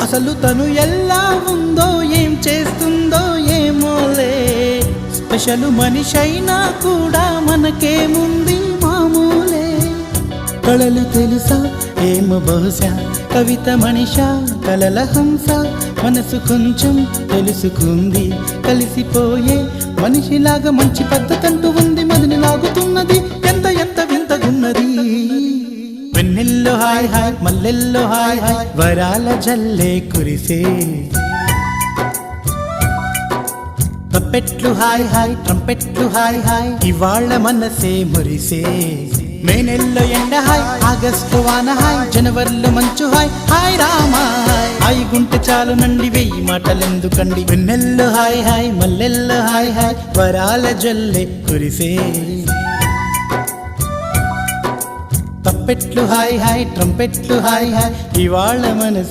అసలు తను ఎలా ఉందో ఏం చేస్తుందో ఏమోలే, స్పెషల్ మనిషైనా కూడా మనకేముంది మామూలే. కళలు తెలుసా ఏమో బహుశా, కవిత మనిషా కలల హంస, మనసు కొంచెం తెలుసుకుంది కలిసిపోయే మనిషిలాగా, మంచి పద్ధతంటూ ఉంది మదిని లాగుతున్నది, ఎంత ఎంత వింతగున్నది. వెన్నెల్లో హాయ్ హాయ్ మల్లెల్లో హాయ్ హాయ్, వరాల జల్లే కురిసే. తప్పెట్లు హాయ్ హాయ్ ట్రంపెట్లు హాయ్ హాయ్, ఇవాళ్ళ మనసే మురిసే. మే నెలలో ఎండ హాయ్, ఆగస్టు వాన హాయ్, జనవరిలో మంచు హాయ్, హాయ్ రామా హాయ్ గుంటె చాలు నండి వెయ్యి మాటలెందుకండి. వెన్నెల్లో హాయ్ హాయ్ మల్లెల్లో హాయ్ హాయ్, వరాల జల్లే కురిసే. తప్పెట్లు హాయ్ హాయ్ ట్రంపెట్లు హాయ్ హాయ్, ఇవాళ మనసే